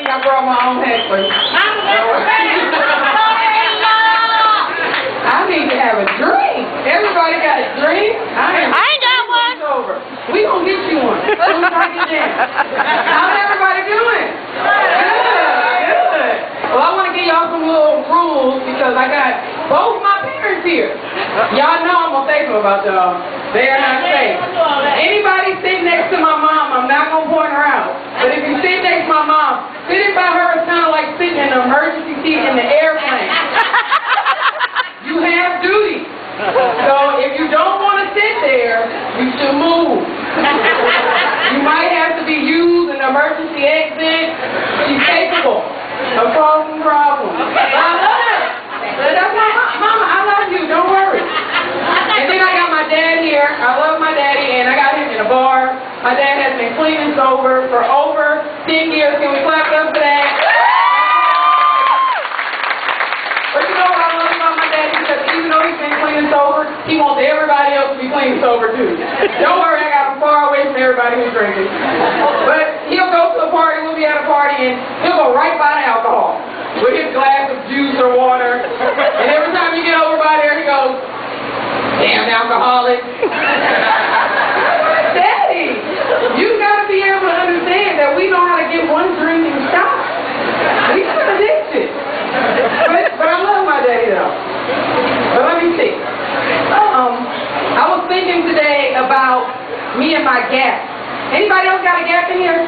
me, I brought my own heckler. I need to have a drink. Everybody got a drink? I ain't got one. We gonna get you one. How's everybody doing? Good. Well, I want to give y'all some little rules because I got both my parents here. Y'all know I'm gonna say something about y'all. They are not safe. Anybody sitting next to my mom, I'm not gonna point her out. But if you sit next to my mom, sitting by her is kind of like sitting in an emergency seat in the airplane. You have duty. So if you don't want to sit there, you should move. You might have to be used an emergency exit. She's capable of causing problems. But I love her. That's my mama. I love you. Don't worry. And then I got my dad here. I love my daddy, and I got him in a bar. My dad has been clean and sober for over 10 years. Can we clap up for that? But you know what I love about my daddy? Because even though he's been clean and sober, he wants everybody else to be clean and sober too. Don't worry, I got him far away from everybody who's drinking. But he'll go to a party, we'll be at a party, and he'll go right by the alcohol with his glass of juice or water. And every time you get over by there, he goes, "Damn alcoholic." Daddy, you got to be able to understand that we know how to get one drink and stop. We got addicted. But I love my daddy though. But let me see. I was thinking today about me and my gap. Anybody else got a gap in here?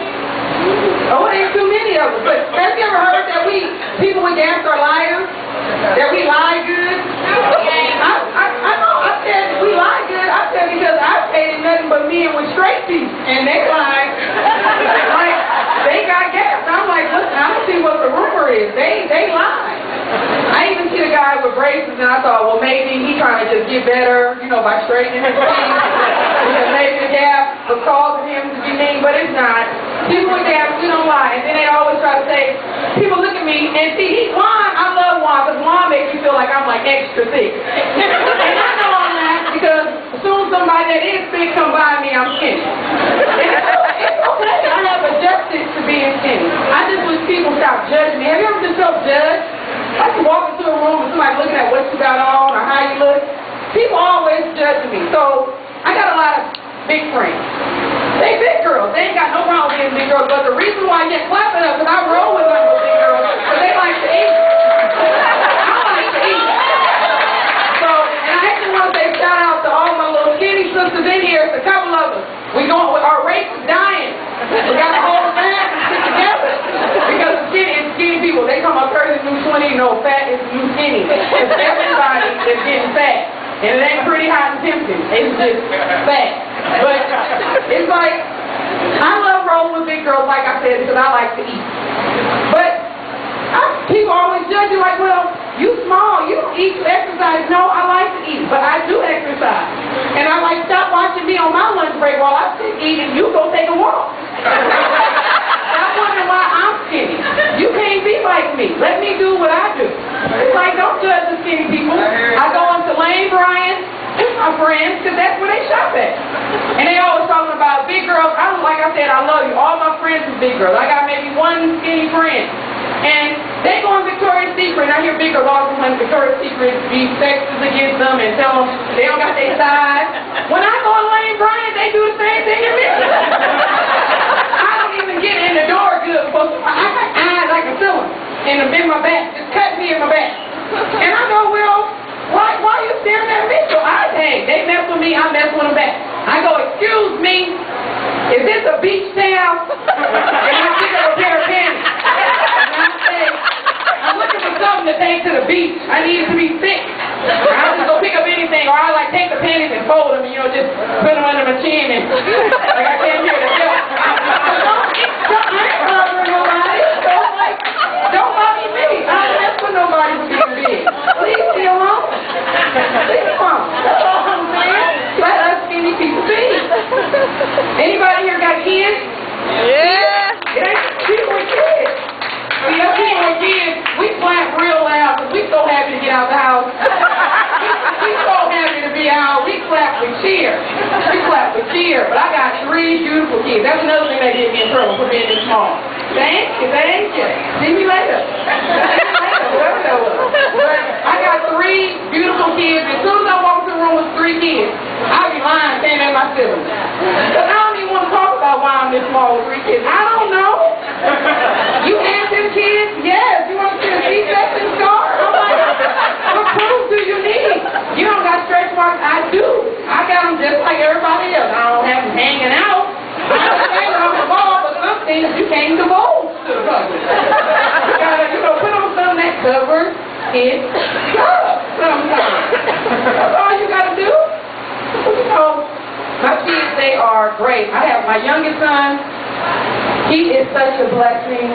Oh, there's too many of us. But have you ever heard that people with gaps are liars? That we lie good? I know. I said we lie good. I said because I dated nothing but men with straight teeth, and they lie. Like they got gaps. I'm like, listen, I don't see what the rumor is. They lie. I even see the guy with braces, and I thought, well, maybe he's trying to just get better, by straightening his teeth. Because maybe the gap was causing him to be mean, but it's not. People with gaps, we don't lie. And then they always try to say, people look at me and see, Juan, I love Juan, because Juan makes me feel like I'm like extra thick. And I know I'm not, because as soon as somebody that is thick come by me, I'm skinny. And it's okay. I have adjusted to being skinny. I just wish people stop judging me. Have you ever just felt judged? Like you walk into a room and somebody looking at what you got on or how you look. People always judging me. So I got a lot of big friends. They big girls. They ain't got no problem being big girls. But the reason why I get clapping up is I roll with other big girls because they like to eat. I like to eat. So, and I actually want to say shout out to all my little skinny sisters in here. It's a couple of us. Our race is dying. We got to hold fast and stick together. Because skinny people, they come up 30 is new 20, no, fat is new skinny. Because everybody is getting fat. And it ain't pretty hot and tempting. It's just fat. But it's like, I love rolling with big girls, like I said, because I like to eat. But people always judge you like, well, you small, you don't eat, you exercise. No, I like to eat, but I do exercise. And I like, stop watching me on my lunch break while I sit eating, you go take a walk. Stop wondering why I'm skinny. You can't be like me. Let me do what I do. It's like, don't judge the skinny people. I go into Lane Bryant, my friends, because that's where they shop at. And they always talking about big girls. Like I said, I love you. All my friends are big girls. I got maybe one skinny friend. And they go on Victoria's Secret, and I hear big girls all the time, Victoria's Secret be sexist against them and tell them they don't got their size. When I go to Lane Bryant, they do the same thing to me. I don't even get in the door good, but I got eyes like a cylinder in my back. Just cut me in my back. And I go, well, why are you staring at me? So they mess with me, I mess with them back. I go, excuse me, is this a beach towel? And I pick up a pair of panties. And I say, I'm looking for something to take to the beach. I need it to be thick. I'll just go pick up anything, or I like take the panties and fold them, and just put them under my chin and like I can't hear the joke. I ain't bothering nobody. So like, don't bother me. I don't mess with nobody who's being big. Leave me alone. Leave me alone. That's all I'm saying. Let us skinny people be. Anybody here got kids? Yeah. It ain't people with kids. See, us people with kids, we clap real loud because we so happy to get out the house. We so happy to be out. We clap with cheer. We clap with cheer. But I got 3 beautiful kids. That's another thing that did me in trouble for being this small. Thank you. See me later. Whatever that was. But I got 3 beautiful kids. As soon as I walked in the room with 3 kids, I'd be lying saying they're my siblings. Because I don't even want to talk about why I'm this small with 3 kids. I don't know. You have them kids? Yes. You want to see a C-section scar? I'm like, what proof do you need? You don't got stretch marks? I do. I got them just like everybody else. I don't have them hanging out. I understand that I'm involved, but some things you can't divulge to the public. You gotta, put on something that covers it up sometimes. That's all you gotta do. My kids, they are great. I have my youngest son. He is such a blessing.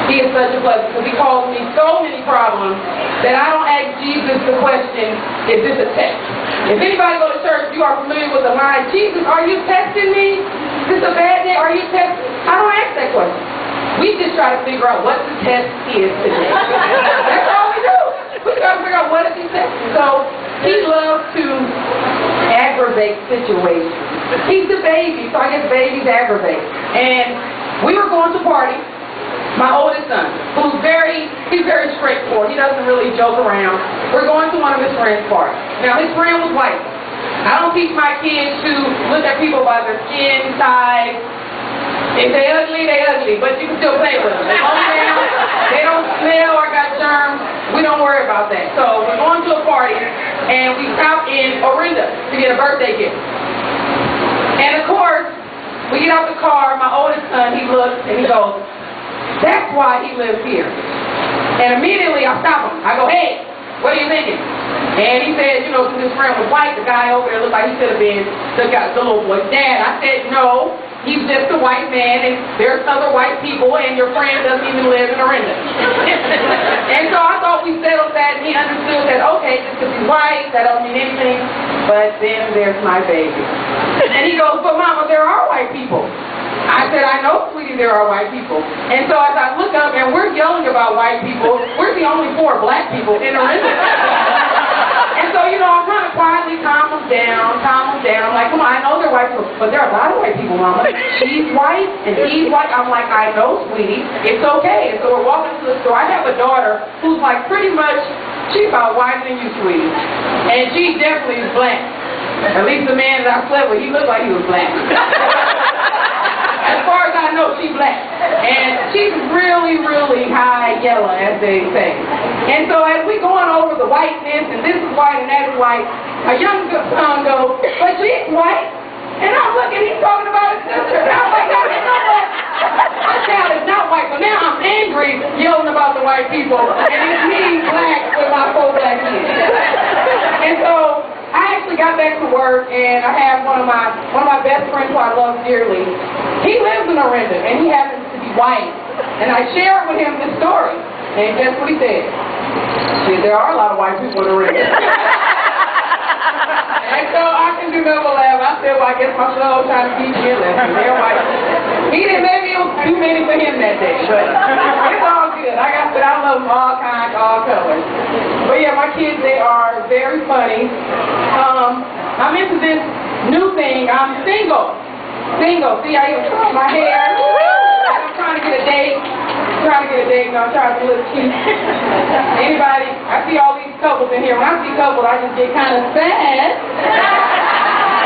He is such a blessing because he caused me so many problems that I don't ask Jesus the question, is this a test? If anybody go to church, you are familiar with the line, Jesus, are you testing me? Is this a bad day? Are you testing? I don't ask that question. We just try to figure out what the test is today. That's all we do. We try to figure out what is he testing. So he loves to aggravate situations. He's a baby, so I guess babies aggravate. And we were going to a party. My oldest son, he's very straightforward. He doesn't really joke around. We're going to one of his friend's parties. Now, his friend was white. I don't teach my kids to look at people by their skin, size. If they ugly, but you can still play with them. They go down, they don't smell or got germs. We don't worry about that. So we're going to a party, and we stop in Orinda to get a birthday gift. And of course, we get out the car. My oldest son, he looks and he goes, that's why he lives here. And immediately I stop him. I go, hey, what are you thinking? And he said, since his friend was white, the guy over there looked like he should have been the little boy's dad. I said, no, he's just a white man, and there's other white people, and your friend doesn't even live in Orinda. And so I thought we settled that, and he understood that, okay, just because he's white, that don't mean anything. But then there's my baby. And he goes, but Mama, there are white people. I said, I know, sweetie, there are white people. And so as I look up, and we're yelling about white people, we're the only 4 black people in Orinda. And so, I'm trying to quietly calm them down. I'm like, come on, I know they're white people, but there are a lot of white people, Mama. She's white, and he's white. I'm like, I know, sweetie. It's okay. And so we're walking to the store. I have a daughter who's like pretty much, she's about whiter than you, sweetie. And she definitely is black. At least the man that I slept with, he looked like he was black. As far as I know, she's black. And she's really, really high yellow, as they say. And so as we going over the whiteness, and this is white and that is white, a young son goes, but she's white. And I'm looking, he's talking about his sister. And I'm like, no, you know what? My child is not white. So now I'm angry, yelling about the white people. And it's me, black, with my 4 black kids. And so I actually got back to work, and I have one of my best friends who I love dearly. He lives in Orinda, and he happens to be white. And I shared with him this story, and guess what he said? Shit, there are a lot of white people in Orinda. And so I can do nothing but laugh. I said, well, I guess my son was trying to teach me a lesson. They're white. He didn't, maybe it was too many for him that day, but it's all good. I love them all kinds, all colors. But yeah, my kids, they are very funny. I'm into this new thing. I'm single. See, I even cut my hair. I'm trying to get a date. I'm trying to look cute. Anybody? I see all these couples in here. When I see couples, I just get kind of sad.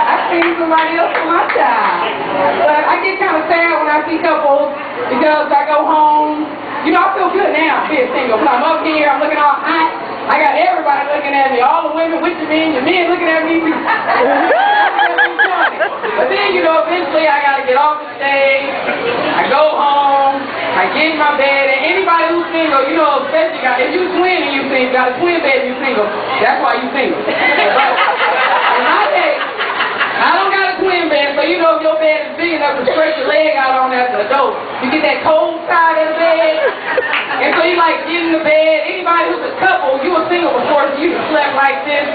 I see somebody else for my child. But I get kind of sad when I see couples because I go home. I feel good now being single. But I'm up here, I'm looking all hot. I got everybody looking at me. All the women with your men looking at me. But then, eventually I got to get off the stage. I go home. I get in my bed. And anybody who's single, especially if you're twin and you single, got a twin bed and you're single, that's why you're single. But in my case, I don't got a twin bed, so if your bed is big enough to stretch your leg out on as an adult, you get that cold side of the bed, and so you like get in the bed. Anybody who's a couple, you were single before, so you slept like this,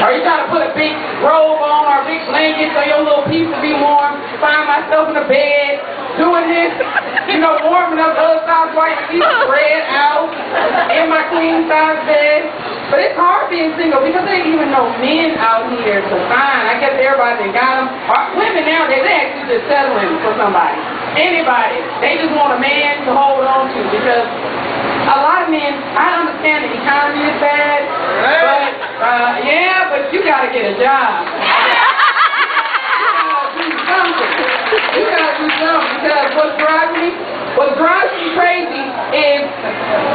or you try to put a big robe on or a big blanket so your little piece will be warm. Find myself in the bed doing this, warming up the other side while your feet spread out in my queen size bed. But it's hard being single because there ain't even no men out here to find. I guess everybody got them. Women nowadays, they actually just settling for somebody. anybody. They just want a man to hold on to because a lot of men, I understand the economy is bad, but you gotta get a job. You gotta do something because what drives me crazy is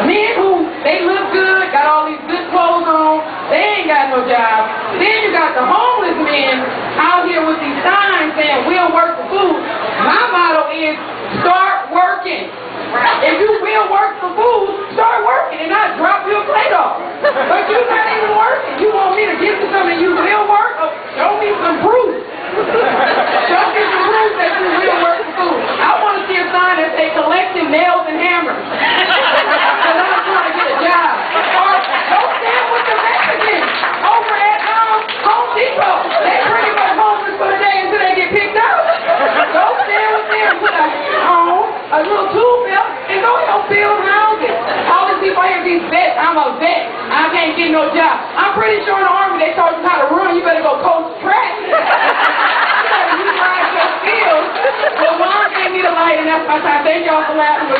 men who, they look good, got all these good clothes on, they ain't got no job. Then you got the homeless men out here with these signs saying, we'll work for food. My motto is, start working. If you will work for food, start working and not drop your plate off. But you're not even working. You want me to give you something you will work? Oh, show me some proof. Show me some proof that you will work for food. I want to see a sign that say collecting nails and hammers. Because I'm trying to get a job. Or don't stand with the Mexicans over at Home Depot. They pretty much homeless for the day until they get picked up. Don't stand with them with a little tool belt and go help build houses. All these people here, these vets, I'm a vet. I can't get no job. I'm pretty sure in the Army they taught you how to run. You better go coach track. You better utilize your skills. Well, Mom gave me the light and that's my time. Thank y'all for laughing.